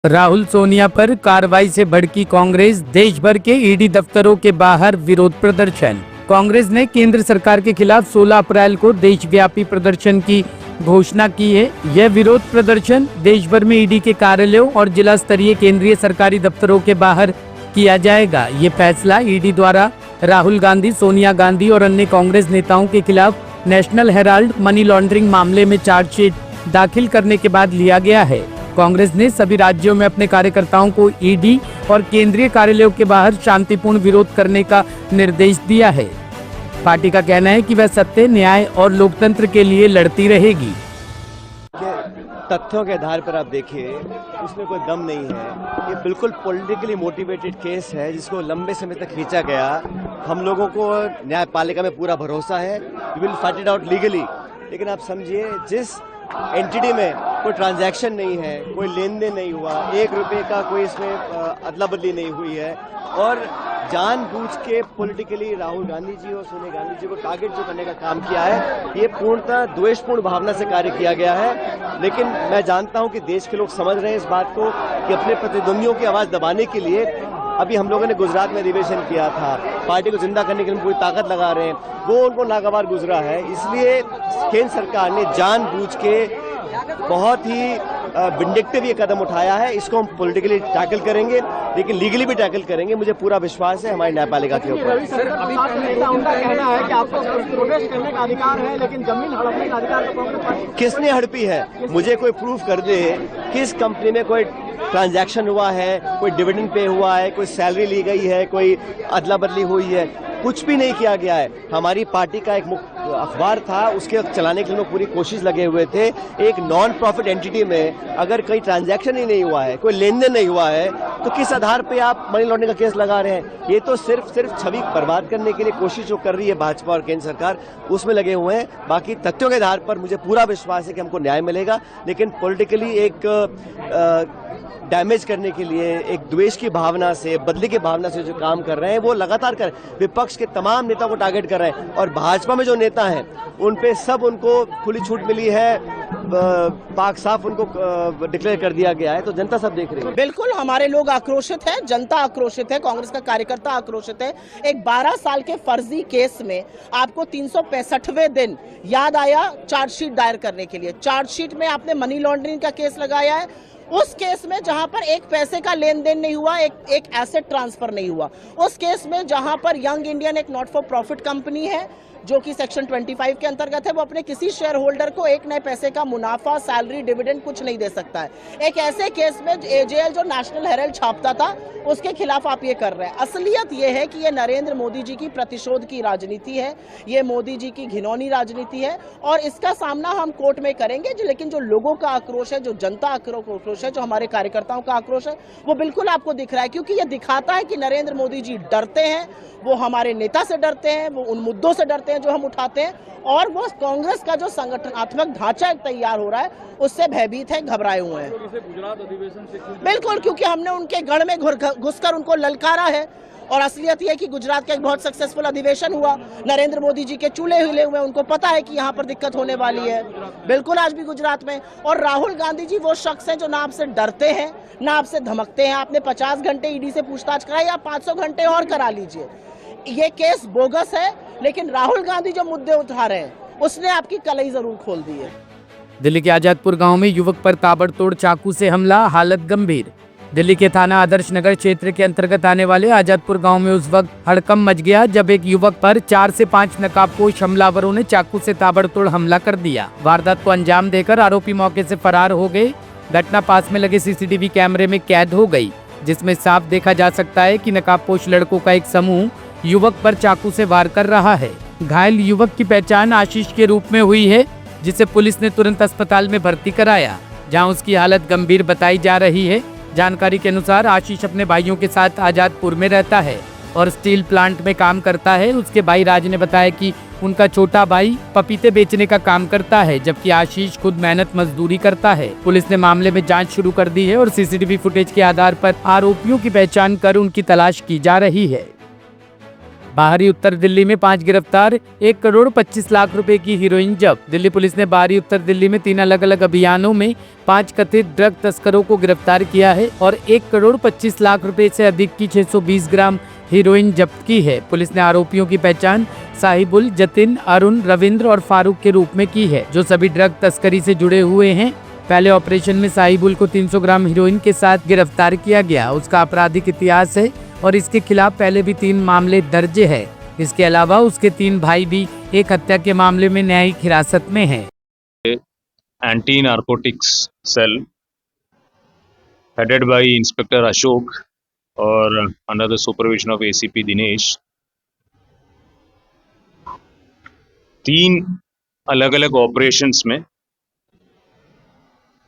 राहुल सोनिया पर कार्रवाई से भड़की कांग्रेस, देश भर के ईडी दफ्तरों के बाहर विरोध प्रदर्शन। कांग्रेस ने केंद्र सरकार के खिलाफ 16 अप्रैल को देशव्यापी प्रदर्शन की घोषणा की है। यह विरोध प्रदर्शन देश भर में ईडी के कार्यालयों और जिला स्तरीय केंद्रीय सरकारी दफ्तरों के बाहर किया जाएगा। ये फैसला ईडी द्वारा राहुल गांधी, सोनिया गांधी और अन्य कांग्रेस नेताओं के खिलाफ नेशनल हेराल्ड मनी लॉन्ड्रिंग मामले में चार्जशीट दाखिल करने के बाद लिया गया है। कांग्रेस ने सभी राज्यों में अपने कार्यकर्ताओं को ईडी और केंद्रीय कार्यालयों के बाहर शांतिपूर्ण विरोध करने का निर्देश दिया है। पार्टी का कहना है कि वह सत्य, न्याय और लोकतंत्र के लिए लड़ती रहेगी। तथ्यों के आधार पर आप देखिए, उसमें कोई दम नहीं है। ये बिल्कुल पॉलिटिकली मोटिवेटेड केस है जिसको लंबे समय तक खींचा गया। हम लोगों को न्यायपालिका में पूरा भरोसा है, we will fight it out legally. लेकिन आप समझिए, जिस एंटिटी में कोई ट्रांजैक्शन नहीं है, कोई लेन देन नहीं हुआ, 1 रुपये का कोई इसमें अदला बदली नहीं हुई है, और जानबूझ के पॉलिटिकली राहुल गांधी जी और सोनिया गांधी जी को टारगेट जो करने का काम किया है, ये पूर्णतः द्वेषपूर्ण भावना से कार्य किया गया है। लेकिन मैं जानता हूं कि देश के लोग समझ रहे हैं इस बात को कि अपने प्रतिद्वंदियों की आवाज दबाने के लिए अभी हम लोगों ने गुजरात में अधिवेशन किया था, पार्टी को जिंदा करने के लिए पूरी ताकत लगा रहे हैं, वो उनको नागवार गुजरा है। इसलिए केंद्र सरकार ने जानबूझ के बहुत ही विंडिक्टिव ये कदम उठाया है। इसको हम पॉलिटिकली टैकल करेंगे, लेकिन लीगली भी टैकल करेंगे। मुझे पूरा विश्वास है हमारी न्यायपालिका के ऊपर। उनका कहना है कि आपको प्रोटेस्ट करने का अधिकार है, लेकिन जमीन हड़पने का अधिकार किसने हड़पी है? मुझे कोई प्रूफ कर दे, किस कंपनी में कोई ट्रांजैक्शन हुआ है, कोई डिविडेंड पे हुआ है, कोई सैलरी ली गई है, कोई अदला बदली हुई है। कुछ भी नहीं किया गया है। हमारी पार्टी का एक अखबार था, उसके चलाने के लिए लोग पूरी कोशिश लगे हुए थे। एक नॉन प्रॉफिट एंटिटी में अगर कोई ट्रांजैक्शन ही नहीं हुआ है, कोई लेन देन नहीं हुआ है, तो किस आधार पे आप मनी लॉन्ड्रिंग का केस लगा रहे हैं? ये तो सिर्फ छवि बर्बाद करने के लिए कोशिश जो कर रही है भाजपा और केंद्र सरकार, उसमें लगे हुए हैं। बाकी तथ्यों के आधार पर मुझे पूरा विश्वास है कि हमको न्याय मिलेगा, लेकिन पॉलिटिकली एक डैमेज करने के लिए, एक द्वेष की भावना से, बदले की भावना से जो काम कर रहे हैं वो लगातार कर विपक्ष के तमाम नेताओं को टारगेट कर रहे हैं। और भाजपा में जो नेता हैं उन पे सब उनको खुली छूट मिली है, पाक साफ उनको डिक्लेयर कर दिया गया है। तो जनता सब देख रही है। बिल्कुल, हमारे लोग आक्रोशित है, जनता आक्रोशित है, कांग्रेस का कार्यकर्ता आक्रोशित है। एक 12 साल के फर्जी केस में आपको 365वें दिन याद आया चार्जशीट दायर करने के लिए। चार्जशीट में आपने मनी लॉन्ड्रिंग का केस लगाया है। उस केस में जहां पर एक पैसे का लेन देन नहीं हुआ, एक एसेट ट्रांसफर नहीं हुआ। उस केस में जहां पर यंग इंडियन एक नॉट फॉर प्रॉफिट कंपनी है जो कि सेक्शन 25 के अंतर्गत है, वो अपने किसी शेयर होल्डर को 1 नए पैसे का मुनाफा, सैलरी, डिविडेंड कुछ नहीं दे सकता है। एक ऐसे केस में एजेएल जो नेशनल हेराल्ड छापता था, उसके खिलाफ आप ये कर रहे हैं। असलियत ये है कि ये नरेंद्र मोदी जी की प्रतिशोध की राजनीति है, ये मोदी जी की घिनौनी राजनीति है, और इसका सामना हम कोर्ट में करेंगे। लेकिन जो लोगों का आक्रोश है, जो जनता आक्रोश है, जो हमारे कार्यकर्ताओं का आक्रोश है, वो बिल्कुल आपको दिख रहा है, क्योंकि ये दिखाता है कि नरेंद्र मोदी जी डरते हैं, वो हमारे नेता से डरते हैं, वो उन मुद्दों से डरते हैं जो हम उठाते हैं, और वो कांग्रेस का जो संगठनात्मक ढांचा तैयार हो रहा है उससे भयभीत है, घबराए हुए हैं। गुजरात अधिवेशन से बिल्कुल, क्योंकि हमने उनके गढ़ में घुसकर उनको ललकारा है। और असलियत यह है कि गुजरात का एक बहुत सक्सेसफुल अधिवेशन हुआ, नरेंद्र मोदी जी के चूल्हे हिले हुए, उनको पता है कि यहाँ पर दिक्कत होने वाली है। बिल्कुल, आज भी गुजरात में। और राहुल गांधी जी वो शख्स हैं जो ना आपसे डरते हैं, ना आपसे धमकते हैं। आपने 50 घंटे ईडी से पूछताछ कराई, आप 500 घंटे और करा लीजिए। ये केस बोगस है, लेकिन राहुल गांधी जो मुद्दे उठा रहे हैं उसने आपकी कलई जरूर खोल दी है। दिल्ली के आजादपुर गांव में युवक पर ताबड़तोड़ चाकू से हमला, हालत गंभीर। दिल्ली के थाना आदर्श नगर क्षेत्र के अंतर्गत आने वाले आजादपुर गांव में उस वक्त हड़कंप मच गया जब एक युवक पर 4 से 5 नकाबपोश हमलावरों ने चाकू से ताबड़तोड़ हमला कर दिया। वारदात को अंजाम देकर आरोपी मौके से फरार हो गए। घटना पास में लगे सीसीटीवी कैमरे में कैद हो गई, जिसमें साफ देखा जा सकता है कि नकाबपोश लड़कों का एक समूह युवक पर चाकू से वार कर रहा है। घायल युवक की पहचान आशीष के रूप में हुई है, जिसे पुलिस ने तुरंत अस्पताल में भर्ती कराया, जहां उसकी हालत गंभीर बताई जा रही है। जानकारी के अनुसार आशीष अपने भाइयों के साथ आजादपुर में रहता है और स्टील प्लांट में काम करता है। उसके भाई राज ने बताया कि उनका छोटा भाई पपीते बेचने का काम करता है, जबकि आशीष खुद मेहनत मजदूरी करता है। पुलिस ने मामले में जांच शुरू कर दी है और सीसीटीवी फुटेज के आधार पर आरोपियों की पहचान कर उनकी तलाश की जा रही है। बाहरी उत्तर दिल्ली में 5 गिरफ्तार, 1 करोड़ 25 लाख रुपए की हीरोइन जब्त। दिल्ली पुलिस ने बाहरी उत्तर दिल्ली में 3 अलग अलग अभियानों में 5 कथित ड्रग तस्करों को गिरफ्तार किया है और 1 करोड़ 25 लाख रुपए से अधिक की 620 ग्राम हीरोइन जब्त की है। पुलिस ने आरोपियों की पहचान साहिबुल, जतिन, अरुण, रविंद्र और फारूक के रूप में की है, जो सभी ड्रग तस्करी से जुड़े हुए हैं। पहले ऑपरेशन में साहिबुल को 300 ग्राम हीरोइन के साथ गिरफ्तार किया गया। उसका आपराधिक इतिहास है और इसके खिलाफ पहले भी 3 मामले दर्ज है। इसके अलावा उसके 3 भाई भी एक हत्या के मामले में न्यायिक हिरासत में हैं। Anti narcotics cell headed by Inspector Ashok और under the supervision of ACP Dinesh 3 अलग अलग ऑपरेशंस में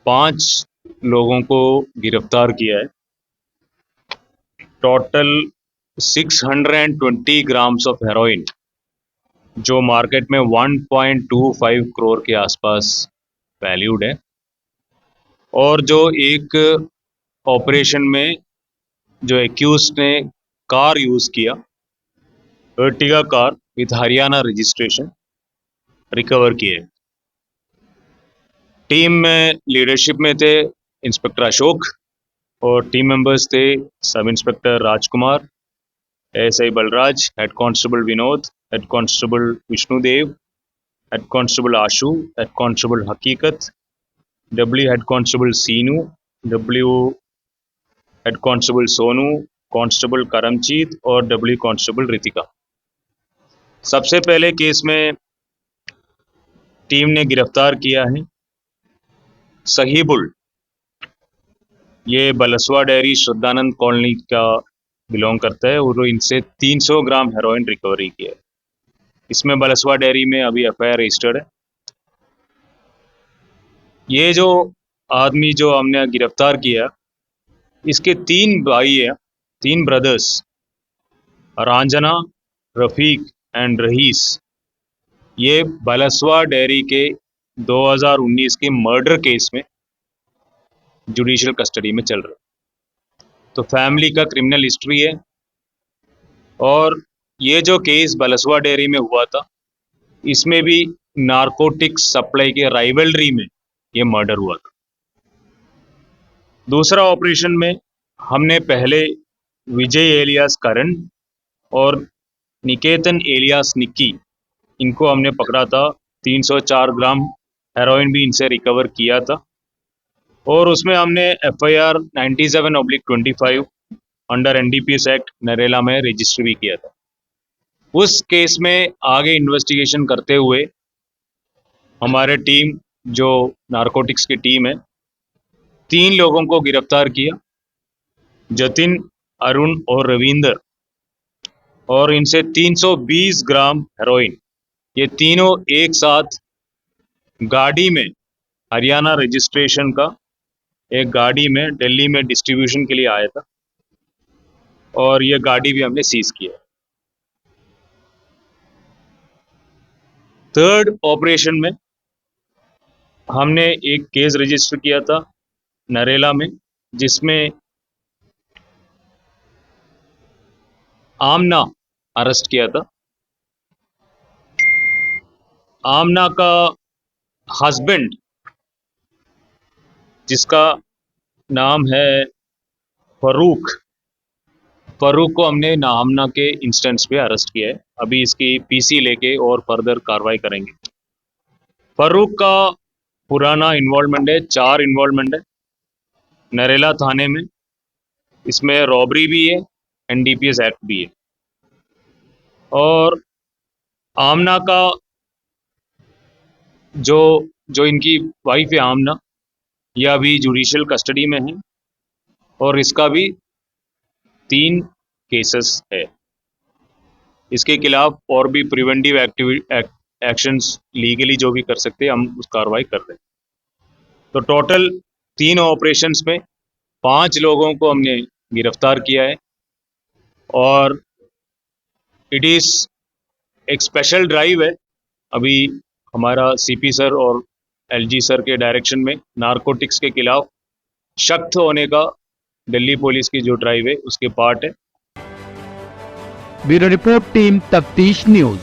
5 लोगों को गिरफ्तार किया है। टोटल 620 ग्राम्स ऑफ हेरोइन, जो मार्केट में 1.25 करोड़ के आसपास वैल्यूड है। और जो एक ऑपरेशन में जो एक्यूज ने कार यूज किया, Ertiga car with Haryana registration, recover किए। टीम में लीडरशिप में थे इंस्पेक्टर अशोक और टीम मेंबर्स थे sub inspector Rajkumar, ASI Balraj, head constable Vinod, head constable Vishnudev, head constable Ashu, head constable Haqiqat, W head constable Seenu, W head constable Sonu, constable Karamjeet और W constable Ritika. सबसे पहले केस में टीम ने गिरफ्तार किया है सहीबुल। ये बलसवा डेयरी श्रद्धानंद कॉलोनी का बिलोंग करता है और इनसे 300 ग्राम हेरोइन रिकवरी किया है। इसमें बलसवा डेयरी में अभी एफआईआर रजिस्टर्ड है। ये जो आदमी जो हमने गिरफ्तार किया, इसके 3 भाई हैं, 3 ब्रदर्स, रांजना, रफीक एंड रहीस। ये बलसवा डेयरी के 2019 के मर्डर केस में जुडिशियल कस्टडी में चल रहा है। तो फैमिली का क्रिमिनल हिस्ट्री है। और ये जो केस बलसवा डेयरी में हुआ था, इसमें भी नारकोटिक्स सप्लाई के राइवलरी में ये मर्डर हुआ था। दूसरा ऑपरेशन में हमने पहले विजय एलियास करण और निकेतन एलियास निक्की, इनको हमने पकड़ा था। 304 ग्राम हेरोइन भी इनसे रिकवर किया था और उसमें हमने FIR 97/25 under NDPS act Narela में रजिस्टर भी किया था। उस केस में आगे इन्वेस्टिगेशन करते हुए हमारे टीम, जो नारकोटिक्स की टीम है, 3 लोगों को गिरफ्तार किया, जतिन, अरुण और रविंदर, और इनसे 320 ग्राम हेरोइन, ये तीनों एक साथ गाड़ी में, हरियाणा रजिस्ट्रेशन का एक गाड़ी में दिल्ली में डिस्ट्रीब्यूशन के लिए आया था और ये गाड़ी भी हमने सीज किया। थर्ड ऑपरेशन में हमने एक केस रजिस्टर किया था नरेला में, जिसमें आमना अरेस्ट किया था। आमना का हस्बैंड, जिसका नाम है फरूक को हमने आमना के इंस्टेंस पे अरेस्ट किया है। अभी इसकी पीसी लेके और फर्दर कार्रवाई करेंगे। फरूक का पुराना इन्वॉल्वमेंट है, 4 इन्वॉल्वमेंट है नरेला थाने में। इसमें रॉबरी भी है, एनडीपीएस एक्ट भी है। और आमना का जो इनकी वाइफ है आमना, यह अभी जुडिशियल कस्टडी में है और इसका भी 3 केसेस है। इसके खिलाफ और भी प्रिवेंटिव एक्शंस लीगली जो भी कर सकते हैं, हम उस कार्रवाई कर रहे हैं। तो टोटल 3 ऑपरेशंस में 5 लोगों को हमने गिरफ्तार किया है और इट इज़ एक स्पेशल ड्राइव है। अभी हमारा सीपी सर और एलजी सर के डायरेक्शन में नारकोटिक्स के खिलाफ सख्त होने का दिल्ली पुलिस की जो ड्राइव है, उसके पार्ट है। ब्यूरो रिपोर्ट टीम तफ्तीश न्यूज।